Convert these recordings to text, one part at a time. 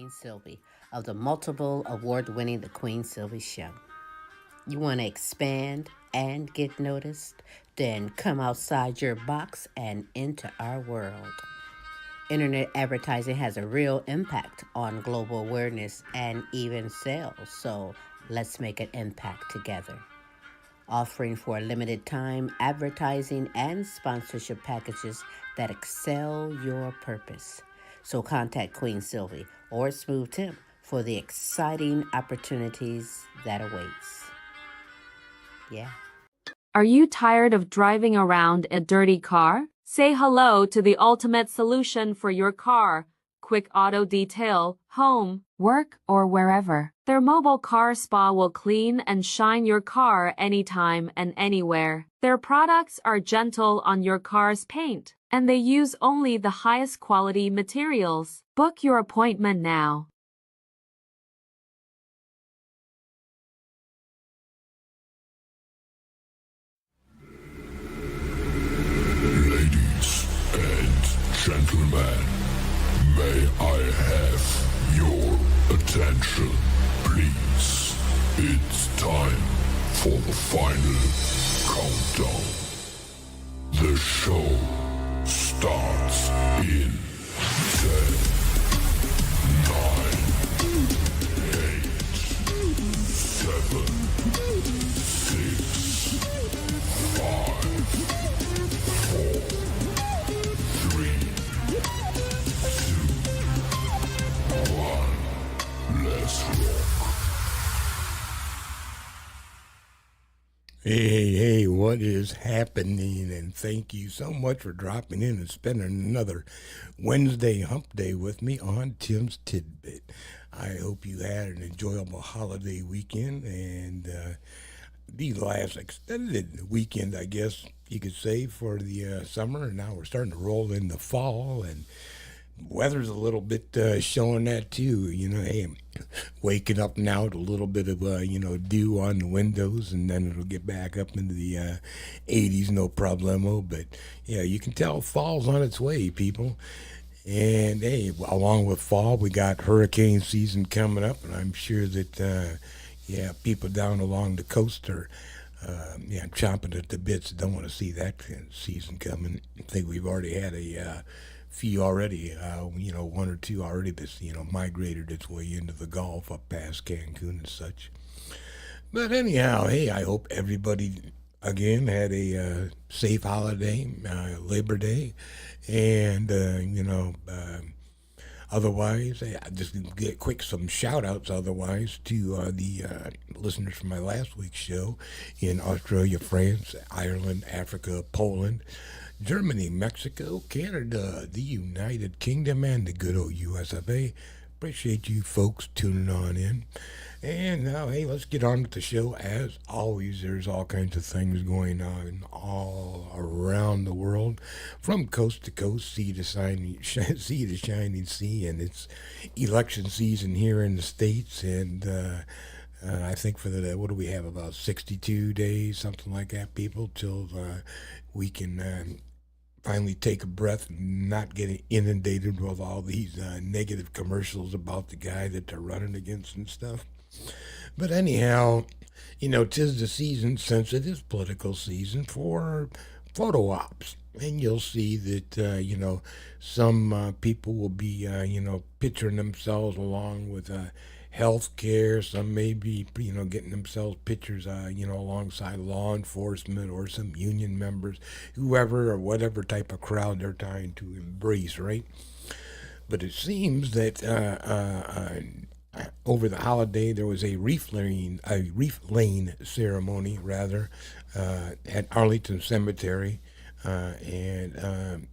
Queen Sylvie of the multiple award-winning The Queen Sylvie Show. You want to expand and get noticed? Then come outside your box and into our world. Internet advertising has a real impact on global awareness and even sales, so let's make an impact together. Offering for a limited time advertising and sponsorship packages that excel your purpose. So contact Queen Sylvie or Smooth Tim for the exciting opportunities that awaits. Yeah. Are you tired of driving around a dirty car? Say hello to the ultimate solution for your car. Quick Auto Detail, home, work, or wherever. Their mobile car spa will clean and shine your car anytime and anywhere. Their products are gentle on your car's paint, and they use only the highest quality materials. Book your appointment now. Ladies and gentlemen, may I have your attention, please? It's time for the final countdown. The show starts in 10, 9, 8, 7, 6, 5, 4, 3, 2, 1. Let's rock. Hey, what is happening? And thank you so much for dropping in and spending another Wednesday hump day with me on Tim's Tidbit. I hope you had an enjoyable holiday weekend and the last extended weekend, I guess you could say, for the summer. And now we're starting to roll into fall, and weather's a little bit showing that too. Hey, I'm waking up now to a little bit of dew on the windows, and then it'll get back up into the 80s, no problemo. But yeah, you can tell fall's on its way, people. And hey, along with fall, we got hurricane season coming up, and I'm sure that people down along the coast are chomping at the bits. Don't want to see that kind of season coming. I think we've already had a few already, one or two already that's, migrated its way into the Gulf up past Cancun and such. But anyhow, hey, I hope everybody, again, had a safe holiday, Labor Day, and, otherwise, I just get some shout outs otherwise to the listeners from my last week's show in Australia, France, Ireland, Africa, Poland, Germany, Mexico, Canada, the United Kingdom, and the good old US of A. Appreciate you folks tuning on in. And now, hey, let's get on with the show. As always, there's all kinds of things going on all around the world, from coast to coast, sea to shining sea, and it's election season here in the States, and I think for what do we have, about 62 days, something like that, people, till we can finally take a breath and not get inundated with all these negative commercials about the guy that they're running against and stuff. But anyhow, 'tis the season, since it is political season, for photo ops. And you'll see that, some people will be, picturing themselves along with health care. Some may be, getting themselves pictures, alongside law enforcement or some union members, whoever or whatever type of crowd they're trying to embrace, right? But it seems that over the holiday there was a reef lane ceremony, rather, at Arlington Cemetery, and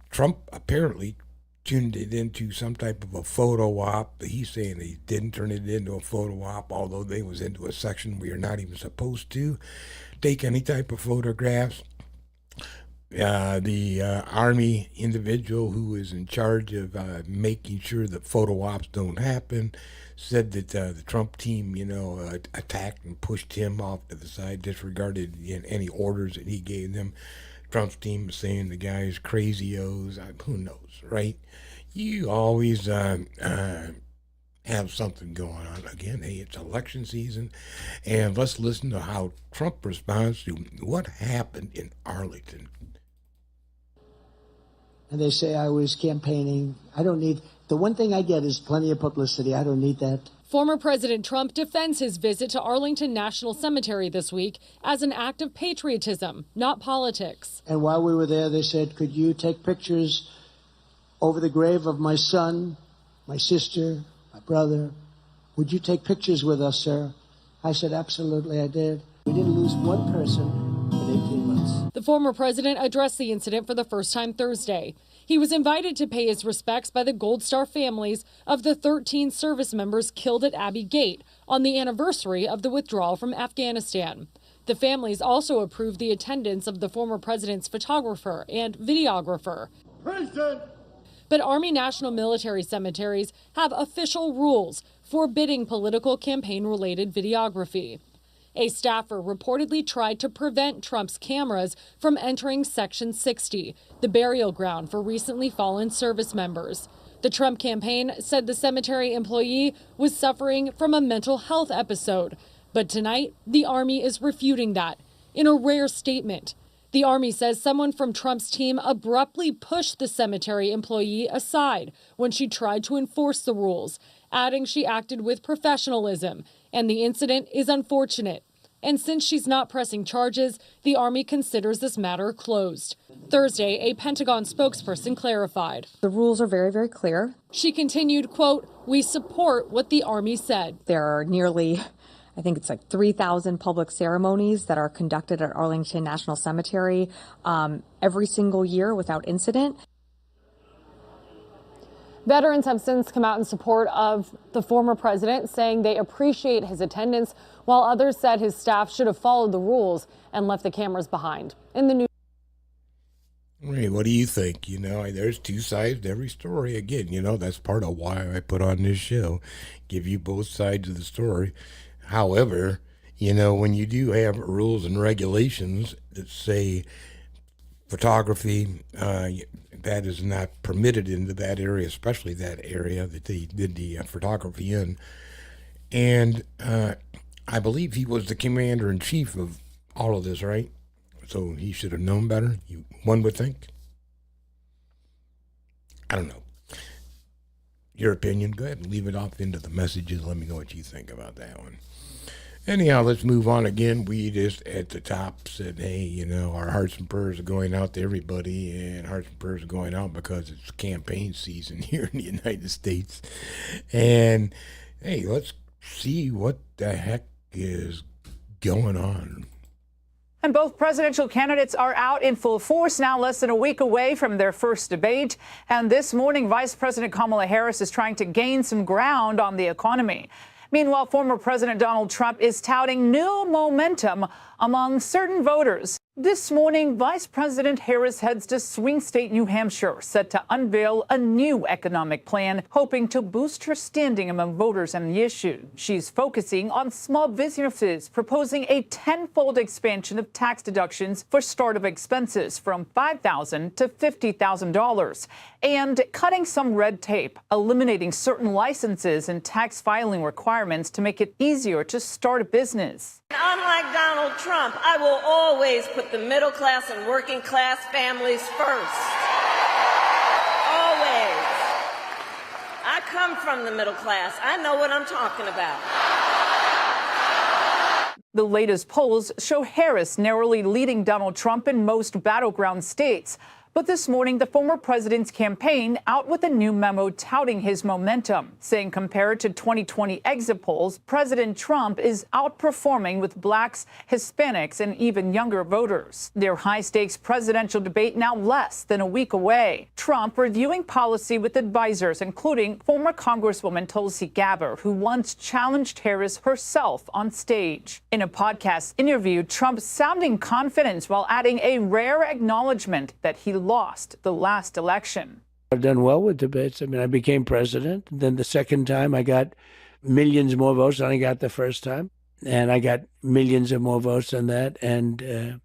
Trump apparently tuned it into some type of a photo op. He's saying he didn't turn it into a photo op, although they was into a section we are not even supposed to take any type of photographs. The Army individual who is in charge of making sure that photo ops don't happen said that the Trump team, attacked and pushed him off to the side, disregarded any orders that he gave them. Trump's team is saying the guy's crazy-os. Who knows, right? You always have something going on. Again, hey, it's election season, and let's listen to how Trump responds to what happened in Arlington. And they say I was campaigning. I don't need, the one thing I get is plenty of publicity. I don't need that. Former President Trump defends his visit to Arlington National Cemetery this week as an act of patriotism, not politics. And while we were there, they said, could you take pictures over the grave of my son, my sister, my brother? Would you take pictures with us, sir? I said, absolutely, I did. We didn't lose one person in 18 months. The former president addressed the incident for the first time Thursday. He was invited to pay his respects by the Gold Star families of the 13 service members killed at Abbey Gate on the anniversary of the withdrawal from Afghanistan. The families also approved the attendance of the former president's photographer and videographer. President! But Army National Military Cemeteries have official rules forbidding political campaign-related videography. A staffer reportedly tried to prevent Trump's cameras from entering Section 60, the burial ground for recently fallen service members. The Trump campaign said the cemetery employee was suffering from a mental health episode. But tonight, the Army is refuting that in a rare statement. The Army says someone from Trump's team abruptly pushed the cemetery employee aside when she tried to enforce the rules, adding she acted with professionalism, and the incident is unfortunate. And since she's not pressing charges, the Army considers this matter closed. Thursday, a Pentagon spokesperson clarified. The rules are very, very clear. She continued, quote, "We support what the Army said." There are nearly, I think it's like 3,000 public ceremonies that are conducted at Arlington National Cemetery every single year without incident. Veterans have since come out in support of the former president, saying they appreciate his attendance, while others said his staff should have followed the rules and left the cameras behind. In the news. Hey, what do you think? There's two sides to every story. Again, that's part of why I put on this show, give you both sides of the story. However, when you do have rules and regulations that say photography, that is not permitted into that area, especially that area that they did the photography in. And I believe he was the commander-in-chief of all of this, right? So he should have known better, one would think. I don't know. Your opinion, go ahead and leave it off into the messages. Let me know what you think about that one. Anyhow, let's move on again. We just at the top said, hey, our hearts and prayers are going out to everybody, and hearts and prayers are going out because it's campaign season here in the United States. And hey, let's see what the heck is going on. And both presidential candidates are out in full force now, less than a week away from their first debate. And this morning, Vice President Kamala Harris is trying to gain some ground on the economy. Meanwhile, former President Donald Trump is touting new momentum among certain voters. This morning, Vice President Harris heads to swing state New Hampshire, set to unveil a new economic plan, hoping to boost her standing among voters on the issue. She's focusing on small businesses, proposing a tenfold expansion of tax deductions for startup expenses from $5,000 to $50,000, and cutting some red tape, eliminating certain licenses and tax filing requirements to make it easier to start a business. Unlike Donald Trump, I will always put the middle class and working class families first. Always. I come from the middle class. I know what I'm talking about. The latest polls show Harris narrowly leading Donald Trump in most battleground states. But this morning, the former president's campaign out with a new memo touting his momentum, saying compared to 2020 exit polls, President Trump is outperforming with blacks, Hispanics, and even younger voters. Their high-stakes presidential debate now less than a week away. Trump reviewing policy with advisors, including former Congresswoman Tulsi Gabbard, who once challenged Harris herself on stage. In a podcast interview, Trump sounding confidence while adding a rare acknowledgement that he lost the last election. I've done well with debates. I mean, I became president. Then the second time I got millions more votes than I got the first time. And I got millions of more votes than that and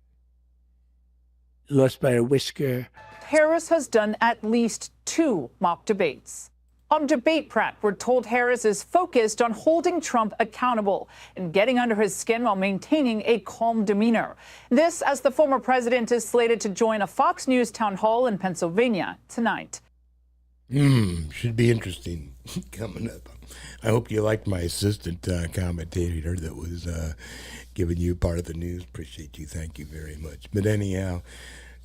lost by a whisker. Harris has done at least 2 mock debates. On debate prep, we're told Harris is focused on holding Trump accountable and getting under his skin while maintaining a calm demeanor. This as the former president is slated to join a Fox News town hall in Pennsylvania tonight. Should be interesting coming up. I hope you liked my assistant commentator that was giving you part of the news. Appreciate you. Thank you very much. But anyhow,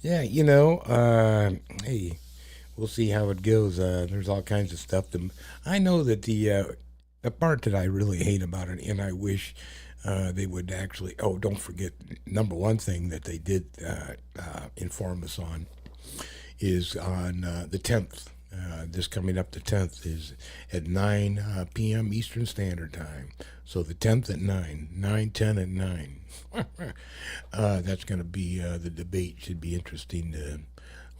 yeah, hey, we'll see how it goes. There's all kinds of stuff. I know that the part that I really hate about it, and I wish they would actually, don't forget, number one thing that they did inform us on is on the 10th. This coming up the 10th is at 9 p.m. Eastern Standard Time. So the 10th at 9, 10 at 9. That's going to be the debate. Should be interesting to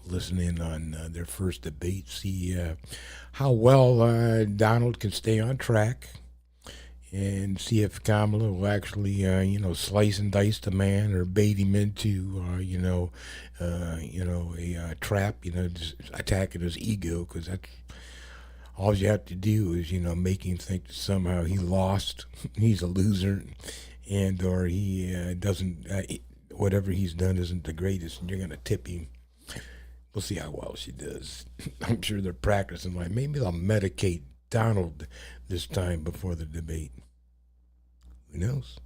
listen in on their first debate, see how well Donald can stay on track, and see if Kamala will actually, slice and dice the man or bait him into, a trap, just attacking his ego, because that's all you have to do is, make him think that somehow he lost, he's a loser, and or he doesn't, whatever he's done isn't the greatest, and you're going to tip him. We'll see how well she does. I'm sure they're practicing. Like maybe they'll medicate Donald this time before the debate. Who knows?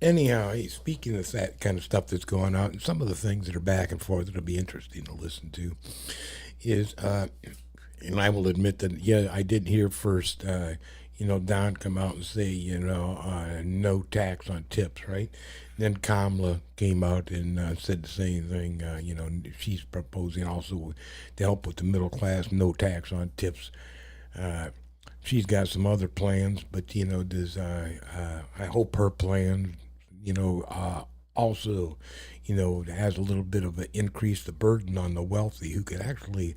Anyhow, hey, speaking of that kind of stuff that's going on, and some of the things that are back and forth that'll be interesting to listen to is, and I will admit that, yeah, I did hear first, Don come out and say, no tax on tips, right? Then Kamala came out and said the same thing. She's proposing also to help with the middle class, no tax on tips. She's got some other plans, but I hope her plan, also, has a little bit of an increase the burden on the wealthy who could actually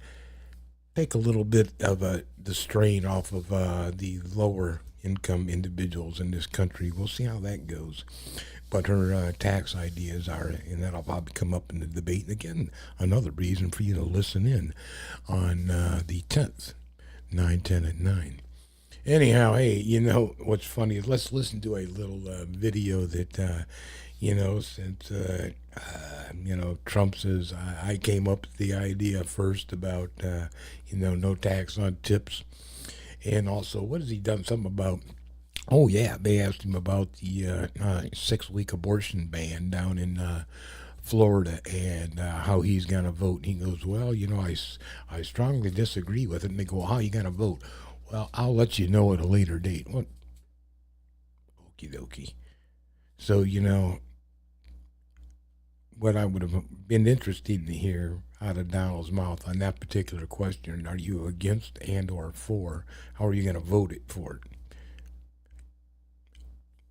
take a little bit of the strain off of the lower income individuals in this country. We'll see how that goes. But her tax ideas are, and that'll probably come up in the debate. And again, another reason for you to listen in on the 10th, 9/10 at 9. Anyhow, hey, what's funny is let's listen to a little video that, since, Trump says, I came up with the idea first about, no tax on tips. And also, what has he done? Something about, oh, yeah, they asked him about the 6-week abortion ban down in Florida and how he's going to vote. And he goes, well, I strongly disagree with it. And they go, how are you going to vote? Well, I'll let you know at a later date. What? Okie dokie. So, what I would have been interested to hear out of Donald's mouth on that particular question, are you against and or for? How are you going to vote it for it?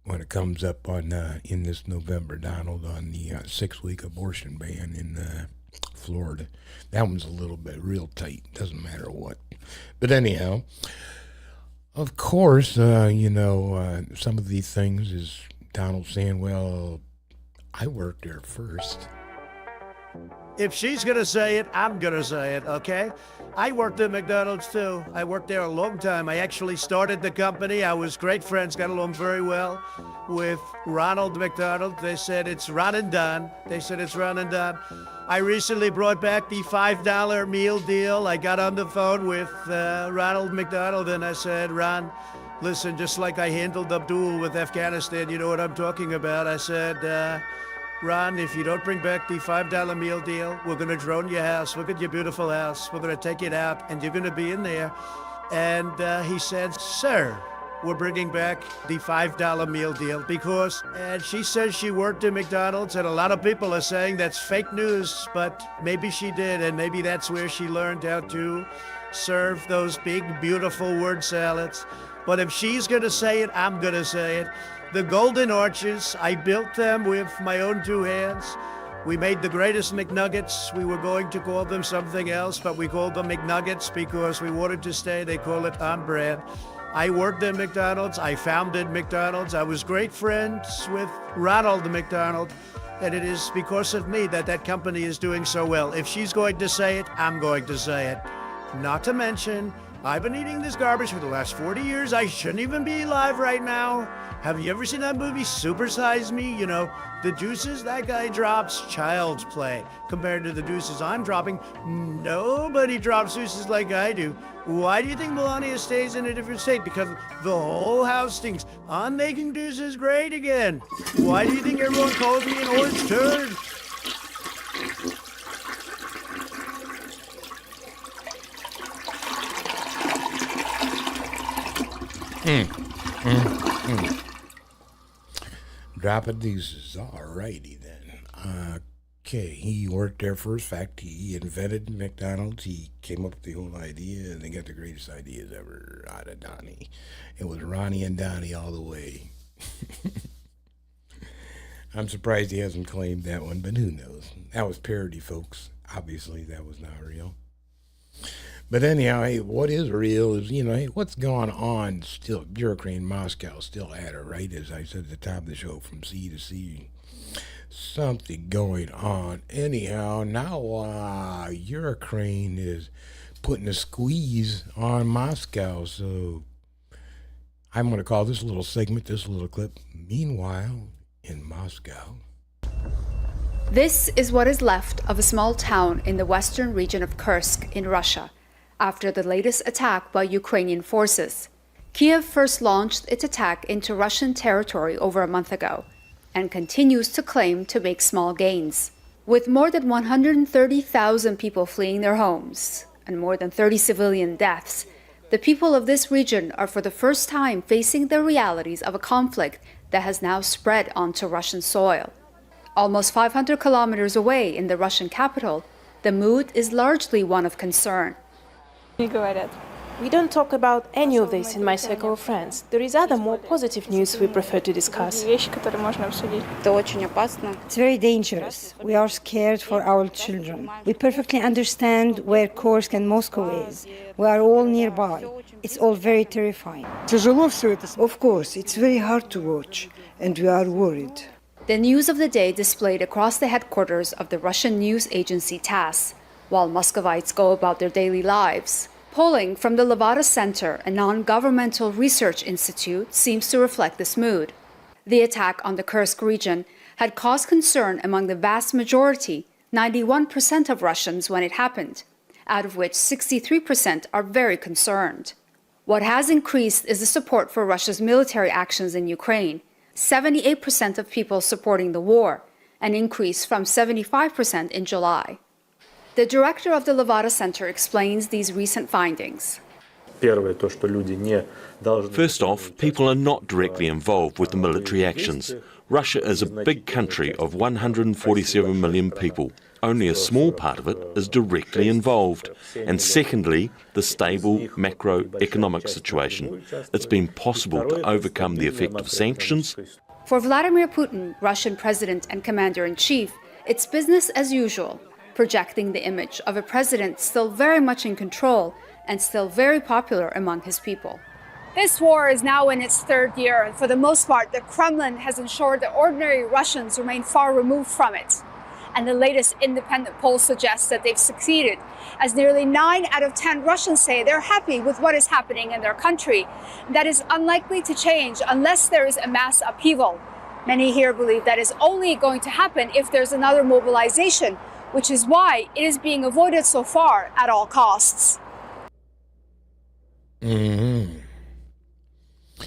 When it comes up on in this November, Donald, on the 6-week abortion ban in Florida. That one's a little bit real tight. Doesn't matter what. But anyhow, of course, some of these things is Donald saying, well, I worked there first. If she's going to say it, I'm going to say it, okay? I worked at McDonald's, too. I worked there a long time. I actually started the company. I was great friends, got along very well with Ronald McDonald. They said it's Ron and Don. I recently brought back the $5 meal deal. I got on the phone with Ronald McDonald, and I said, Ron, listen, just like I handled Abdul with Afghanistan, you know what I'm talking about. I said, Ron, if you don't bring back the $5 meal deal, we're going to drone your house. Look at your beautiful house. We're going to take it out, and you're going to be in there. And he said, sir, we're bringing back the $5 meal deal because, and she says she worked at McDonald's, and a lot of people are saying that's fake news, but maybe she did, and maybe that's where she learned how to serve those big, beautiful word salads. But if she's going to say it, I'm going to say it. The Golden Arches, I built them with my own 2 hands. We made the greatest McNuggets. We were going to call them something else, but we called them McNuggets because we wanted to stay. They call it on brand. I worked at McDonald's. I founded McDonald's. I was great friends with Ronald McDonald, and it is because of me that that company is doing so well. If she's going to say it, I'm going to say it. Not to mention, I've been eating this garbage for the last 40 years. I shouldn't even be alive right now. Have you ever seen that movie, Super Size Me? You know, the deuces that guy drops, child's play. Compared to the deuces I'm dropping, nobody drops deuces like I do. Why do you think Melania stays in a different state? Because the whole house stinks. I'm making deuces great again. Why do you think everyone calls me an orange turd? Dropping deuces. Alrighty then. Okay, he worked there first. Fact, he invented McDonald's. He came up with the whole idea, and they got the greatest ideas ever out of Donnie. It was Ronnie and Donnie all the way. I'm surprised he hasn't claimed that one, but who knows? That was parody, folks. Obviously, that was not real. But anyhow, hey, what is real is, hey, what's going on still? Ukraine, Moscow, still at it, right? As I said at the top of the show, from sea to sea. Something going on. Anyhow, now Ukraine is putting a squeeze on Moscow. So I'm going to call this little segment, this little clip, Meanwhile in Moscow. This is what is left of a small town in the western region of Kursk in Russia after the latest attack by Ukrainian forces. Kiev first launched its attack into Russian territory over a month ago and continues to claim to make small gains. With more than 130,000 people fleeing their homes and more than 30 civilian deaths, the people of this region are for the first time facing the realities of a conflict that has now spread onto Russian soil. Almost 500 kilometers away in the Russian capital, the mood is largely one of concern. We don't talk about any of this in my circle of friends. There is other more positive news we prefer to discuss. It's very dangerous. We are scared for our children. We perfectly understand where Kursk and Moscow is. We are all nearby. It's all very terrifying. Of course, it's very hard to watch, and we are worried. The news of the day displayed across the headquarters of the Russian news agency TASS, while Muscovites go about their daily lives. Polling from the Levada Center, a non-governmental research institute, seems to reflect this mood. The attack on the Kursk region had caused concern among the vast majority, 91% of Russians, when it happened, out of which 63% are very concerned. What has increased is the support for Russia's military actions in Ukraine, 78% of people supporting the war, an increase from 75% in July. The director of the Levada Center explains these recent findings. First off, people are not directly involved with the military actions. Russia is a big country of 147 million people. Only a small part of it is directly involved. And secondly, the stable macroeconomic situation. It's been possible to overcome the effect of sanctions. For Vladimir Putin, Russian president and commander-in-chief, it's business as usual, projecting the image of a president still very much in control and still very popular among his people. This war is now in its third year, and for the most part, the Kremlin has ensured that ordinary Russians remain far removed from it. And the latest independent poll suggests that they've succeeded, as nearly 9 out of 10 Russians say they're happy with what is happening in their country. That is unlikely to change unless there is a mass upheaval. Many here believe that is only going to happen if there's another mobilization, which is why it is being avoided so far at all costs. Mm-hmm.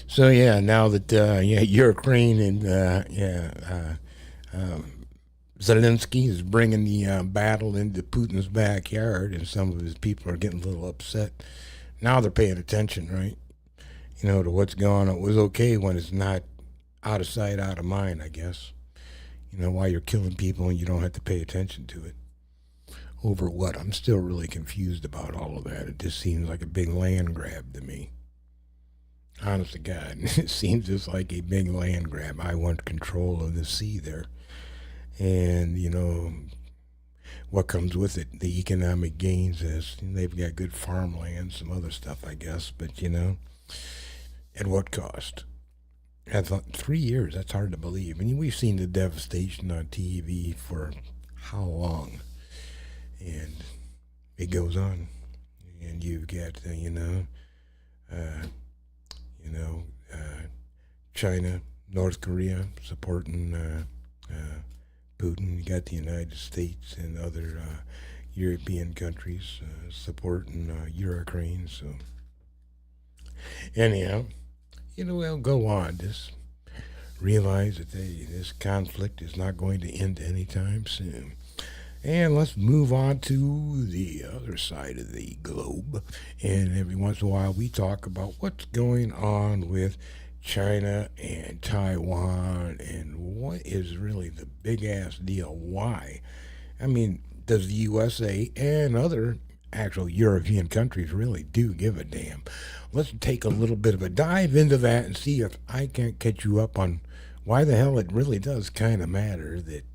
So yeah, now that Ukraine and Zelensky is bringing the battle into Putin's backyard, and some of his people are getting a little upset. Now they're paying attention, right? To what's going on. It was okay when it's not out of sight, out of mind, I guess. Why you're killing people and you don't have to pay attention to it. Over what? I'm still really confused about all of that. It just seems like a big land grab to me. Honest to God, it seems just like a big land grab. I want control of the sea there. And, what comes with it, the economic gains is they've got good farmland, some other stuff, I guess. But, at what cost? I thought 3 years, that's hard to believe. And we've seen the devastation on TV for how long? And it goes on. And you've got, China, North Korea supporting Putin. You got the United States and other European countries supporting Ukraine. So anyhow, well, go on. Just realize that this conflict is not going to end anytime soon. And let's move on to the other side of the globe. And every once in a while we talk about what's going on with China and Taiwan and what is really the big-ass deal. Why? I mean, does the USA and other actual European countries really do give a damn? Let's take a little bit of a dive into that and see if I can't catch you up on why the hell it really does kind of matter that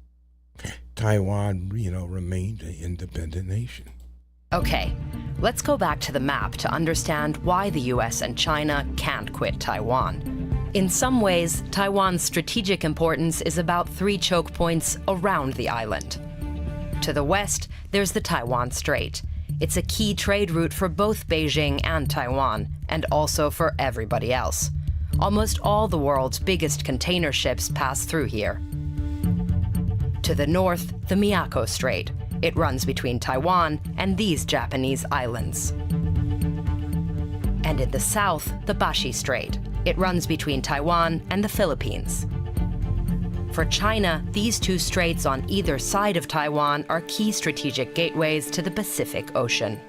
Taiwan, remained an independent nation. Okay, let's go back to the map to understand why the US and China can't quit Taiwan. In some ways, Taiwan's strategic importance is about 3 choke points around the island. To the west, there's the Taiwan Strait. It's a key trade route for both Beijing and Taiwan, and also for everybody else. Almost all the world's biggest container ships pass through here. To the north, the Miyako Strait. It runs between Taiwan and these Japanese islands. And in the south, the Bashi Strait. It runs between Taiwan and the Philippines. For China, these 2 straits on either side of Taiwan are key strategic gateways to the Pacific Ocean.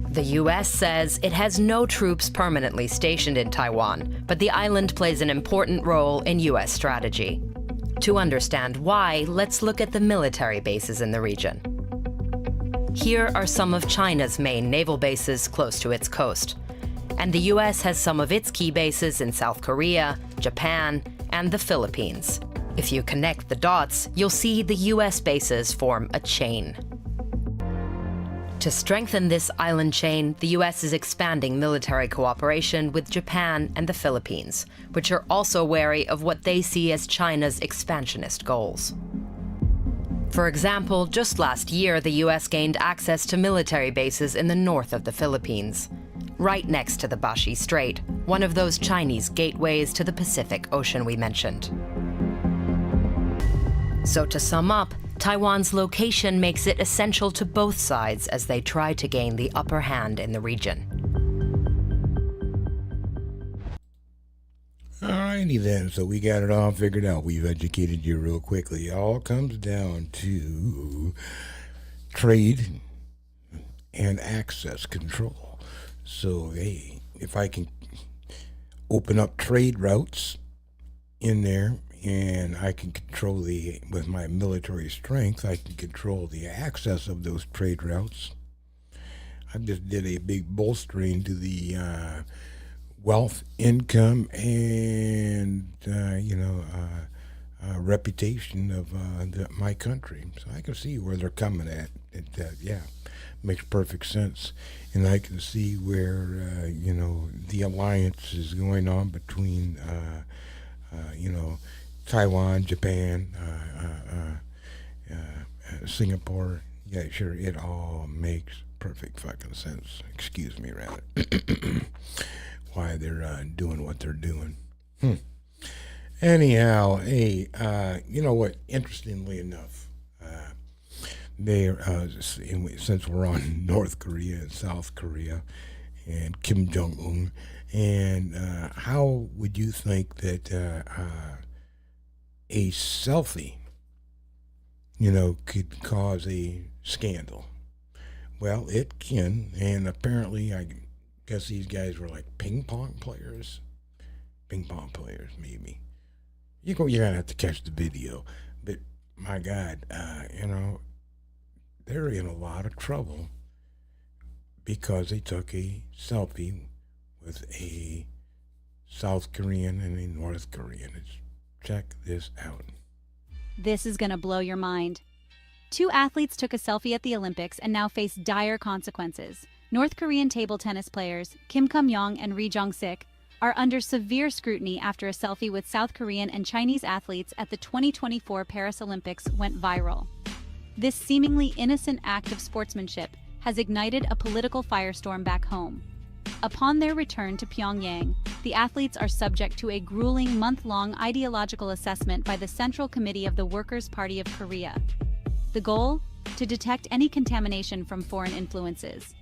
The US says it has no troops permanently stationed in Taiwan, but the island plays an important role in US strategy. To understand why, let's look at the military bases in the region. Here are some of China's main naval bases close to its coast. And the US has some of its key bases in South Korea, Japan, and the Philippines. If you connect the dots, you'll see the US bases form a chain. To strengthen this island chain, the US is expanding military cooperation with Japan and the Philippines, which are also wary of what they see as China's expansionist goals. For example, just last year, the US gained access to military bases in the north of the Philippines, right next to the Bashi Strait, one of those Chinese gateways to the Pacific Ocean we mentioned. So to sum up, Taiwan's location makes it essential to both sides as they try to gain the upper hand in the region. Alrighty then, so we got it all figured out. We've educated you real quickly. It all comes down to trade and access control. So, hey, if I can open up trade routes in there, and I can control with my military strength, I can control the access of those trade routes. I just did a big bolstering to the wealth, income, and, reputation of my country. So I can see where they're coming at. Makes perfect sense. And I can see where, the alliance is going on between, Taiwan, Japan, Singapore. Yeah, sure, it all makes perfect fucking sense. Excuse me, rather. Why they're doing what they're doing. Anyhow, hey, you know what? Interestingly enough, since we're on North Korea and South Korea and Kim Jong-un, and how would you think that a selfie, could cause a scandal? Well, it can, and apparently, I guess these guys were like ping pong players, maybe. You're gonna have to catch the video, but my God, they're in a lot of trouble because they took a selfie with a South Korean and a North Korean. Check this out. This is going to blow your mind. 2 athletes took a selfie at the Olympics and now face dire consequences. North Korean table tennis players Kim Kum-yong and Ri Jong-sik are under severe scrutiny after a selfie with South Korean and Chinese athletes at the 2024 Paris Olympics went viral. This seemingly innocent act of sportsmanship has ignited a political firestorm back home. Upon their return to Pyongyang, the athletes are subject to a grueling month-long ideological assessment by the Central Committee of the Workers' Party of Korea. The goal? To detect any contamination from foreign influences.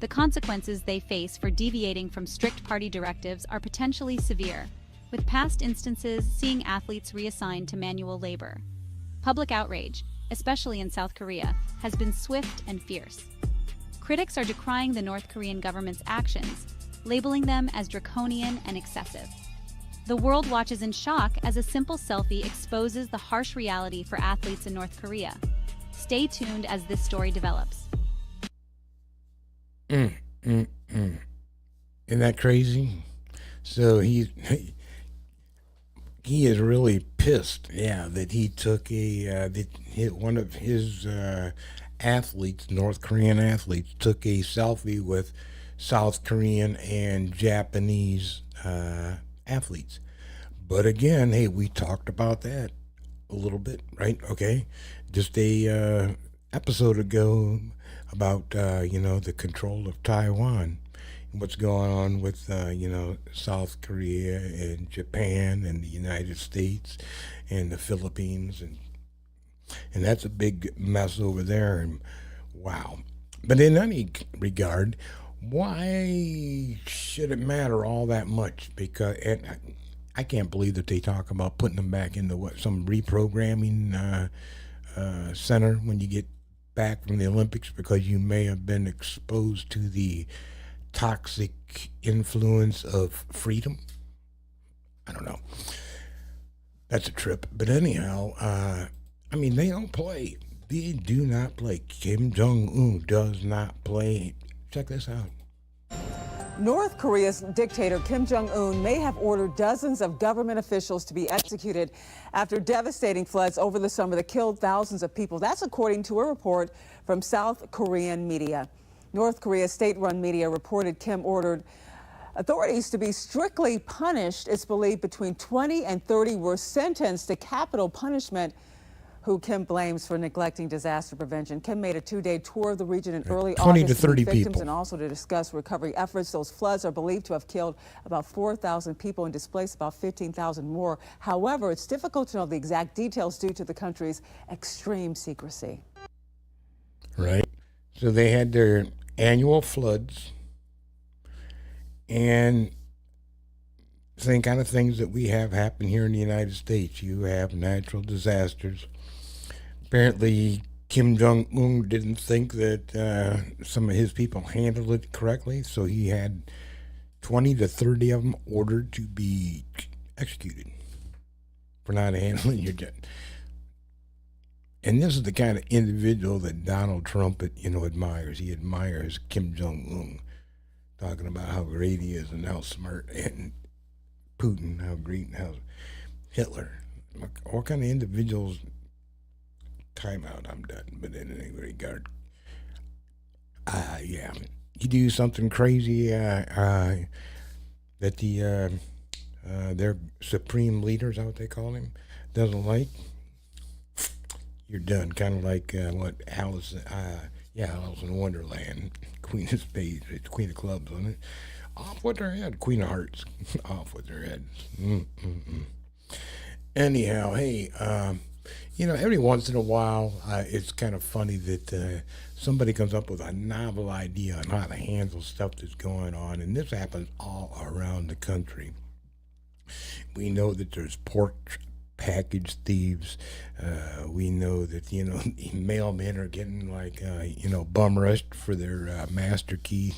The consequences they face for deviating from strict party directives are potentially severe, with past instances seeing athletes reassigned to manual labor. Public outrage, especially in South Korea, has been swift and fierce. Critics are decrying the North Korean government's actions, labeling them as draconian and excessive. The world watches in shock as a simple selfie exposes the harsh reality for athletes in North Korea. Stay tuned as this story develops. Isn't that crazy? So he is really pissed, that he took one of his athletes, North Korean athletes, took a selfie with South Korean and Japanese athletes. But again, hey, we talked about that a little bit, right? Okay, just a episode ago about the control of Taiwan, what's going on with South Korea and Japan and the United States and the Philippines, and that's a big mess over there. And wow. But in any regard, why should it matter all that much? Because I can't believe that they talk about putting them back into some reprogramming center when you get back from the Olympics because you may have been exposed to the toxic influence of freedom. I don't know. That's a trip. But anyhow, they don't play. They do not play. Kim Jong-un does not play. Check this out. North Korea's dictator Kim Jong-un may have ordered dozens of government officials to be executed after devastating floods over the summer that killed thousands of people. That's according to a report from South Korean media. North Korea's state-run media reported Kim ordered authorities to be strictly punished. It's believed between 20 and 30 were sentenced to capital punishment, who Kim blames for neglecting disaster prevention. Kim made a 2-day tour of the region in early 20 August to 30 meet victims people. and also to discuss recovery efforts. Those floods are believed to have killed about 4,000 people and displaced about 15,000 more. However, it's difficult to know the exact details due to the country's extreme secrecy. Right. So they had their annual floods and same kind of things that we have happen here in the United States. You have natural disasters. Apparently, Kim Jong-un didn't think that some of his people handled it correctly, so he had 20 to 30 of them ordered to be executed for not handling your jet. And this is the kind of individual that Donald Trump, admires. He admires Kim Jong-un, talking about how great he is and how smart, and Putin, how great, and how Hitler. What kind of individuals? Time out, I'm done. But in any regard, you do something crazy that their supreme leaders, how they call him, doesn't like, you're done. Kind of like Alice in Wonderland, Queen of Spades, it's Queen of Clubs, isn't it? Off with her head, Queen of Hearts, off with her head. Anyhow, hey, every once in a while, it's kind of funny that somebody comes up with a novel idea on how to handle stuff that's going on, and this happens all around the country. We know that there's pork package thieves. We know that, the mailmen are getting bum rushed for their master key.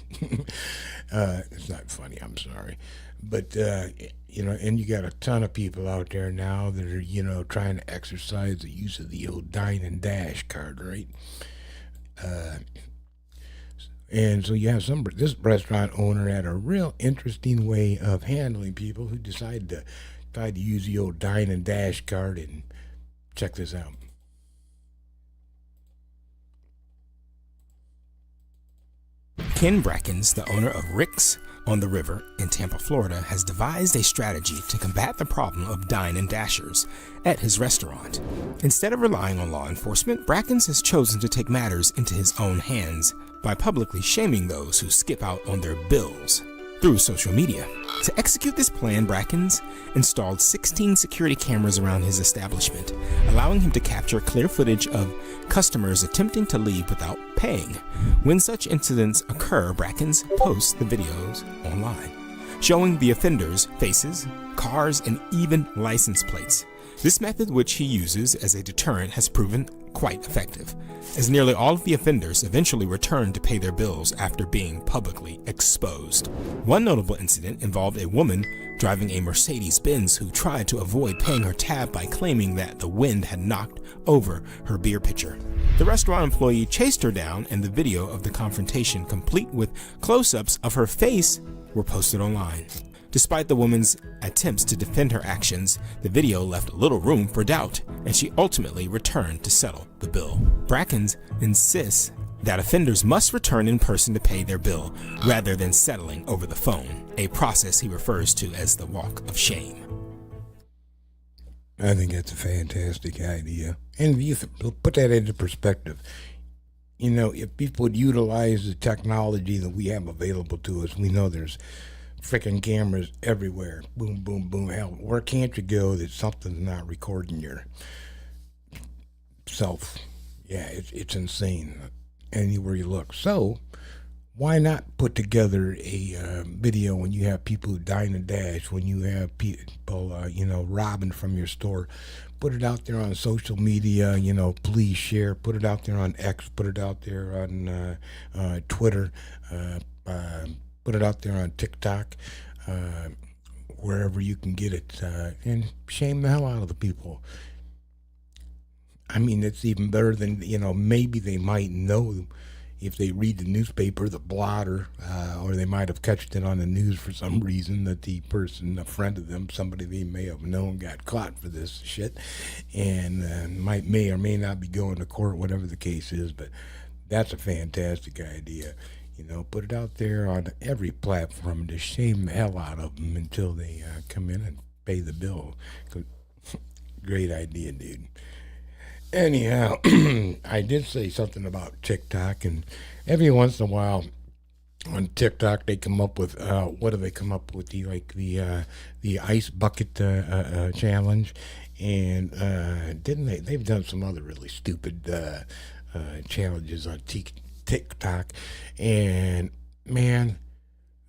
It's not funny, I'm sorry. But, and you got a ton of people out there now that are, trying to exercise the use of the old dine and dash card, right? And so you have this restaurant owner had a real interesting way of handling people who decided to try to use the old dine and dash card. And check this out. Ken Brackens, the owner of Rick's on the River in Tampa, Florida, has devised a strategy to combat the problem of dine and dashers at his restaurant. Instead of relying on law enforcement, Brackens has chosen to take matters into his own hands by publicly shaming those who skip out on their bills through social media. To execute this plan, Brackens installed 16 security cameras around his establishment, allowing him to capture clear footage of customers attempting to leave without paying. When such incidents occur, Brackens posts the videos online, showing the offenders' faces, cars, and even license plates. This method, which he uses as a deterrent, has proven quite effective, as nearly all of the offenders eventually return to pay their bills after being publicly exposed. One notable incident involved a woman driving a Mercedes-Benz who tried to avoid paying her tab by claiming that the wind had knocked over her beer pitcher. The restaurant employee chased her down, and the video of the confrontation, complete with close-ups of her face, were posted online. Despite the woman's attempts to defend her actions, the video left little room for doubt, and she ultimately returned to settle the bill. Brackens insists that offenders must return in person to pay their bill rather than settling over the phone, a process he refers to as the walk of shame. I think that's a fantastic idea. And you put that into perspective. You know, if people would utilize the technology that we have available to us, we know there's freaking cameras everywhere. Boom, boom, boom. Hell, where can't you go that something's not recording your self? Yeah, it's insane anywhere you look. So why not put together a video when you have people who dine and dash, when you have people, robbing from your store? Put it out there on social media, please share. Put it out there on X, put it out there on Twitter, put it out there on TikTok, wherever you can get it, and shame the hell out of the people. I mean, it's even better than, maybe they might know if they read the newspaper, the blotter, or they might have catched it on the news for some reason that the person, a friend of them, somebody they may have known got caught for this shit, and may or may not be going to court, whatever the case is. But that's a fantastic idea. Put it out there on every platform to shame the hell out of them until they come in and pay the bill. Great idea, dude. Anyhow, I did say something about TikTok, and every once in a while on TikTok they come up with what do they come up with, the ice bucket challenge, and didn't they? They've done some other really stupid challenges on TikTok, and man,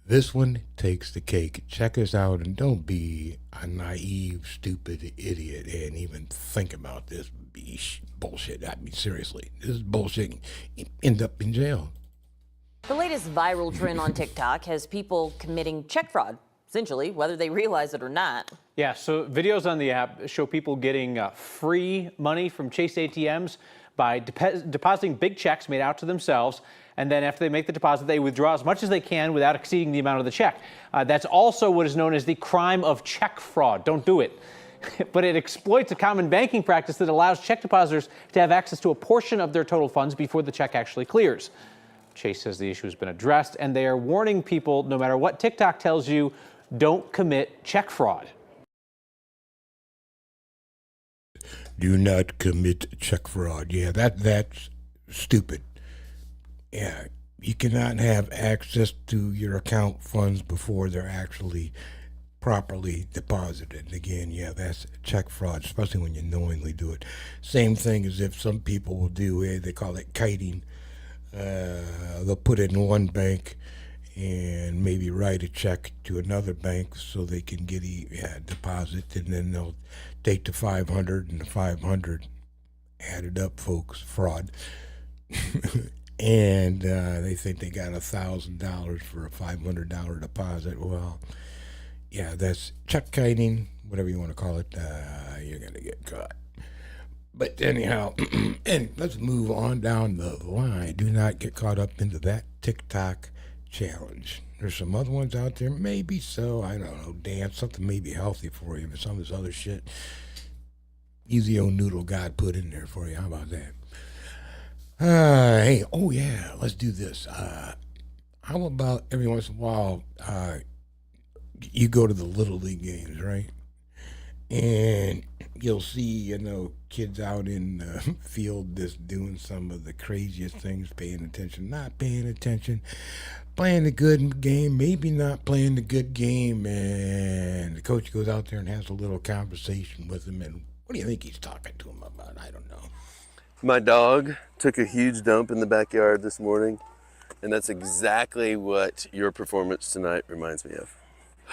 this one takes the cake. Check us out, and don't be a naive, stupid idiot and even think about this bullshit. I mean, seriously, this is bullshit. End up in jail. The latest viral trend on TikTok has people committing check fraud, essentially, whether they realize it or not. Yeah, so videos on the app show people getting free money from Chase ATMs by depositing big checks made out to themselves, and then after they make the deposit, they withdraw as much as they can without exceeding the amount of the check. That's also what is known as the crime of check fraud. Don't do it. But it exploits a common banking practice that allows check depositors to have access to a portion of their total funds before the check actually clears. Chase says the issue has been addressed, and they are warning people, no matter what TikTok tells you, don't commit check fraud. Do not commit check fraud. Yeah, that's stupid. Yeah, you cannot have access to your account funds before they're actually properly deposited. Again, yeah, that's check fraud, especially when you knowingly do it. Same thing as if some people will do, they call it kiting. They'll put it in one bank and maybe write a check to another bank so they can get a deposit, and then they'll take the 500 and the 500 added up, folks, fraud. And they think they got $1,000 for a $500 deposit. Well, yeah, that's check kiting, whatever you want to call it. You're going to get caught. But anyhow, and let's move on down the line. Do not get caught up into that TikTok challenge. There's some other ones out there, maybe so. I don't know, dance, something maybe healthy for you, but some of this other shit, easy old noodle God put in there for you. How about that? Hey, oh yeah, let's do this. how about every once in a while, you go to the Little League games, right? And you'll see, kids out in the field just doing some of the craziest things, paying attention, not paying attention, playing the good game, maybe not playing the good game, and the coach goes out there and has a little conversation with him, and what do you think he's talking to him about? I don't know. My dog took a huge dump in the backyard this morning, and that's exactly what your performance tonight reminds me of.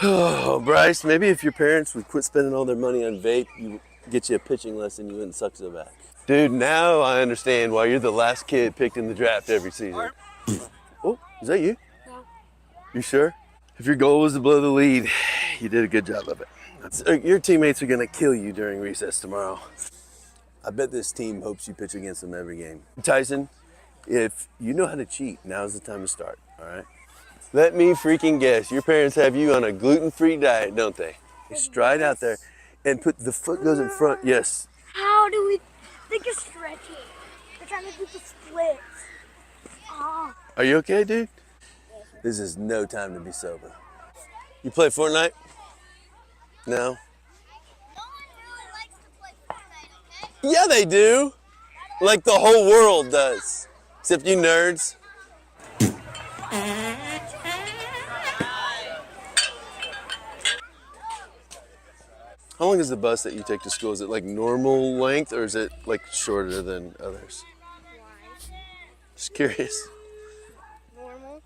Oh, Bryce, maybe if your parents would quit spending all their money on vape, you get you a pitching lesson, you wouldn't suck so bad. Dude, now I understand why you're the last kid picked in the draft every season. Oh, is that you? No. You sure? If your goal was to blow the lead, you did a good job of it. Your teammates are gonna kill you during recess tomorrow. I bet this team hopes you pitch against them every game. Tyson, if you know how to cheat, now's the time to start, all right? Let me freaking guess, your parents have you on a gluten-free diet, don't they? You stride out there and the foot goes in front, yes. How do we think of stretching? We're trying to do the splits. Oh. Are you okay, dude? This is no time to be sober. You play Fortnite? No? Yeah, they do. Like the whole world does. Except you nerds. How long is the bus that you take to school? Is it like normal length or is it like shorter than others? Just curious. Normal.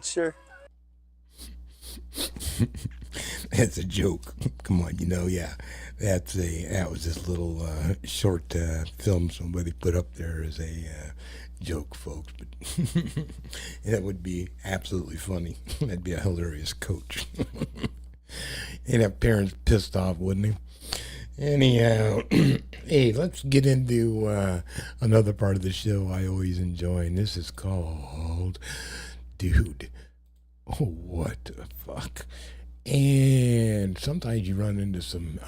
Sure. That's a joke. Come on, yeah. That was this little short film somebody put up there as a joke, folks. But that would be absolutely funny. That'd be a hilarious coach. He'd have parents pissed off, wouldn't he? Anyhow, hey, let's get into another part of the show I always enjoy, and this is called Dude, oh, what the fuck? And sometimes you run into some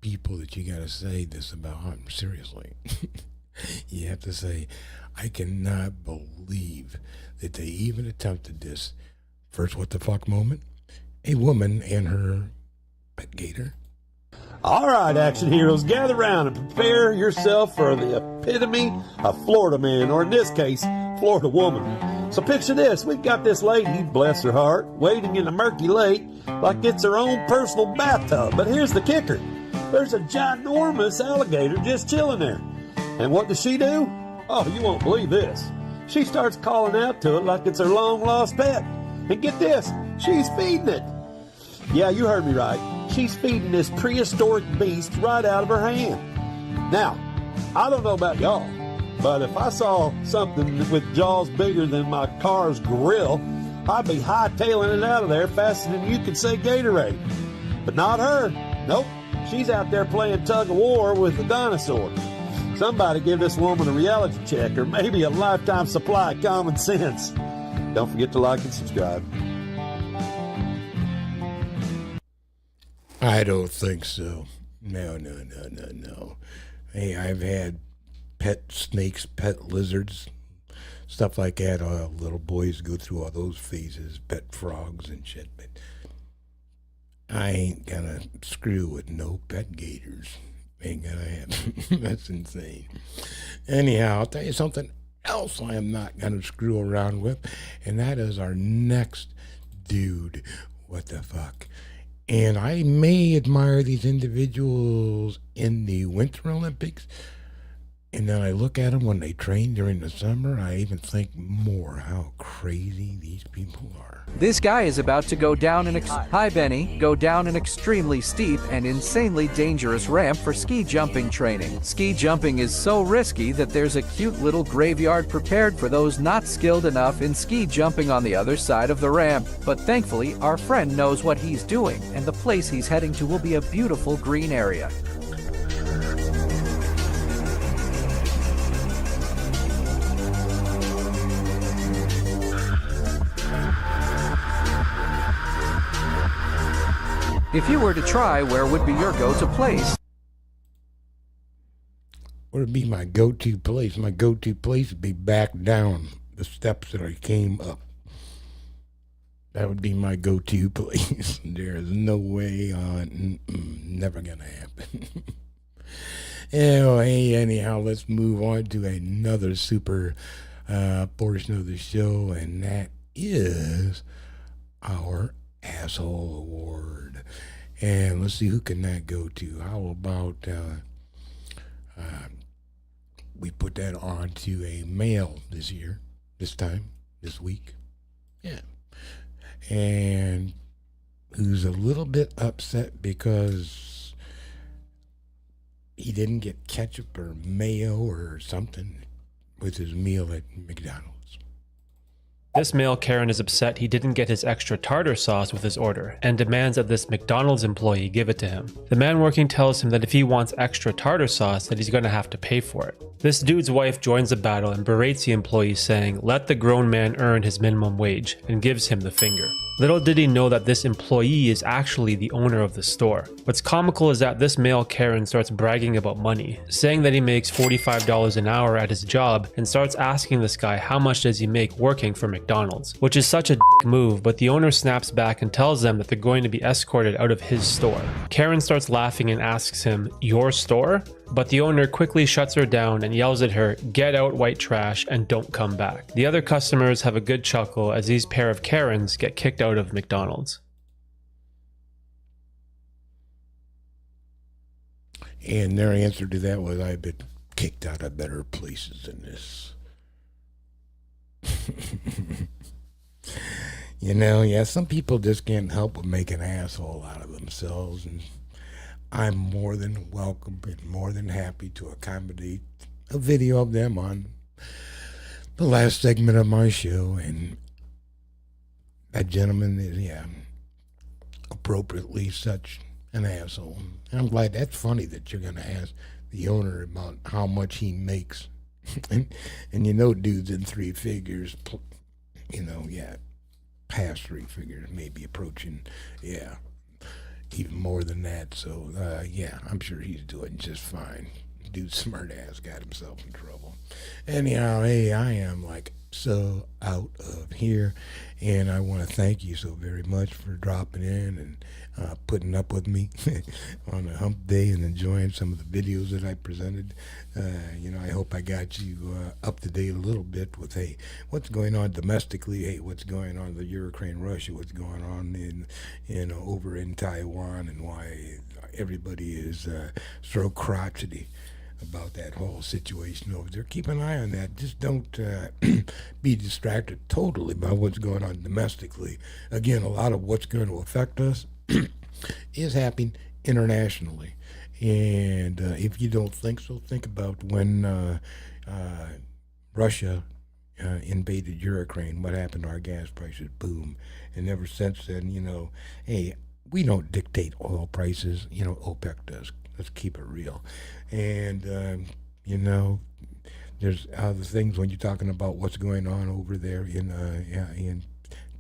people that you gotta say this about. Seriously. You have to say, I cannot believe that they even attempted this. First what the fuck moment, a woman and her pet gator. All right, action heroes, gather around and prepare yourself for the epitome of Florida man, or in this case, Florida woman. So picture this, we've got this lady, bless her heart, wading in the murky lake like it's her own personal bathtub. But here's the kicker. There's a ginormous alligator just chilling there. And what does she do? Oh, you won't believe this. She starts calling out to it like it's her long-lost pet. And get this, she's feeding it. Yeah, you heard me right. She's feeding this prehistoric beast right out of her hand. Now, I don't know about y'all, but if I saw something with jaws bigger than my car's grill, I'd be hightailing it out of there faster than you could say Gatorade. But not her. Nope. She's out there playing tug of war with the dinosaur. Somebody give this woman a reality check or maybe a lifetime supply of common sense. Don't forget to like and subscribe. I don't think so. No. Hey, I've had pet snakes, pet lizards, stuff like that. Little boys go through all those phases, pet frogs and shit. But I ain't gonna screw with no pet gators. Ain't gonna happen. That's insane. Anyhow, I'll tell you something else I am not gonna screw around with, and that is our next dude. What the fuck? And I may admire these individuals in the Winter Olympics, and then I look at them when they train during the summer. I even think more how crazy these people are. This guy is about to go down go down an extremely steep and insanely dangerous ramp for ski jumping training. Ski jumping is so risky that there's a cute little graveyard prepared for those not skilled enough in ski jumping on the other side of the ramp. But thankfully, our friend knows what he's doing, and the place he's heading to will be a beautiful green area. If you were to try, where would be your go-to place? What would be my go-to place? My go-to place would be back down the steps that I came up. That would be my go-to place. There's no way on, never gonna happen. Hey, anyhow, let's move on to another super portion of the show, and that is our Asshole Award. And let's see, who can that go to? How about we put that on to a male this week? Yeah. And who's a little bit upset because he didn't get ketchup or mayo or something with his meal at McDonald's. This male Karen is upset he didn't get his extra tartar sauce with his order and demands that this McDonald's employee give it to him. The man working tells him that if he wants extra tartar sauce, that he's going to have to pay for it. This dude's wife joins the battle and berates the employee, saying, "Let the grown man earn his minimum wage," and gives him the finger. Little did he know that this employee is actually the owner of the store. What's comical is that this male Karen starts bragging about money, saying that he makes $45 an hour at his job, and starts asking this guy how much does he make working for McDonald's, which is such a move, but the owner snaps back and tells them that they're going to be escorted out of his store. Karen starts laughing and asks him, "Your store?" But the owner quickly shuts her down and yells at her, "Get out, white trash, and don't come back." The other customers have a good chuckle as these pair of Karens get kicked out of McDonald's. And their answer to that was, "I've been kicked out of better places than this." Some people just can't help but make an asshole out of themselves, and I'm more than welcome and more than happy to accommodate a video of them on the last segment of my show. And that gentleman is, appropriately such an asshole. And I'm glad. That's funny that you're going to ask the owner about how much he makes. and dudes in three figures, past three figures, maybe approaching, even more than that. So, I'm sure he's doing just fine. Dude, smart ass, got himself in trouble. Anyhow, hey, I am so out of here, and I want to thank you so very much for dropping in and putting up with me on a hump day and enjoying some of the videos that I presented. I hope I got you up to date a little bit with, hey, what's going on domestically, hey, what's going on in the Ukraine, Russia, what's going on in over in Taiwan, and why everybody is so crotchety about that whole situation over there. Keep an eye on that. Just don't be distracted totally by what's going on domestically. Again, a lot of what's going to affect us is happening internationally. And if you don't think so, think about when Russia invaded Ukraine, what happened to our gas prices? Boom. And ever since then, hey, we don't dictate oil prices. OPEC does. Let's keep it real. And, there's other things when you're talking about what's going on over there in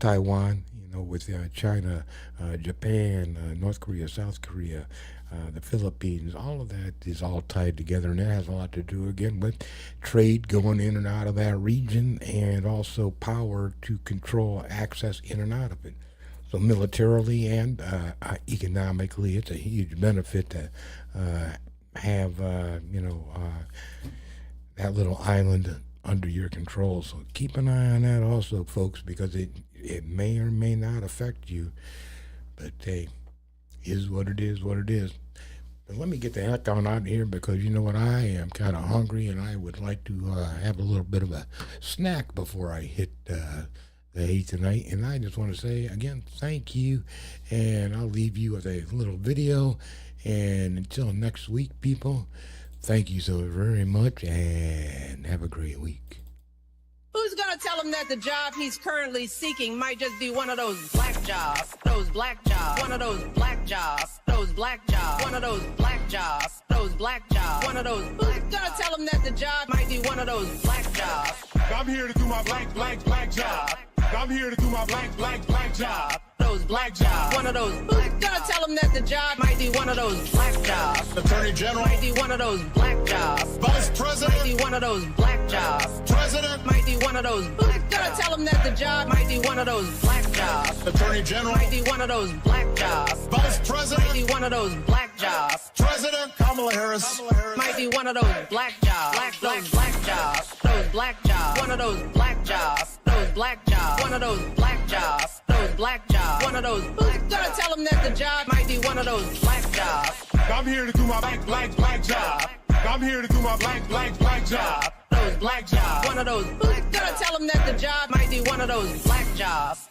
Taiwan, with China, Japan, North Korea, South Korea, the Philippines. All of that is all tied together, and it has a lot to do, again, with trade going in and out of that region, and also power to control access in and out of it. So militarily and economically, it's a huge benefit to have, that little island under your control. So keep an eye on that also, folks, because it may or may not affect you. But, hey, is what it is, what it is. But let me get the heck on out here, because you know what, I am kind of hungry, and I would like to have a little bit of a snack before I hit the hay tonight. And I just want to say, again, thank you, and I'll leave you with a little video. And until next week, people, thank you so very much, and have a great week. Who's gonna tell him that the job he's currently seeking might just be one of those black jobs, those black jobs, one of those black jobs, those black jobs, one of those black jobs, those black jobs, one of those black jobs. Who's gonna tell him that the job might be one of those black jobs? I'm here to do my black job. I'm here to do my black job. Those those black jobs. One of those. Who's gonna tell them that the job might be one of those black jobs? Attorney General. Might be one of those black jobs. Vice President. Might be one of those black jobs. President. Might be one of those. Who's gonna tell them that the job might be one of those black jobs? Attorney General. Might be one of those black jobs. Vice President. Might be one of those black jobs. President Kamala Harris. Might be one of those black jobs. Those black jobs. Those black jobs. One of those black jobs. Those black jobs. One of those black jobs. Those black jobs. One of those. Who's gonna tell them that the job might be one of those black jobs? I'm here to do my black job. I'm here to do my black job. Those black jobs. One of those. Who's gonna tell them that the job might be one of those black jobs?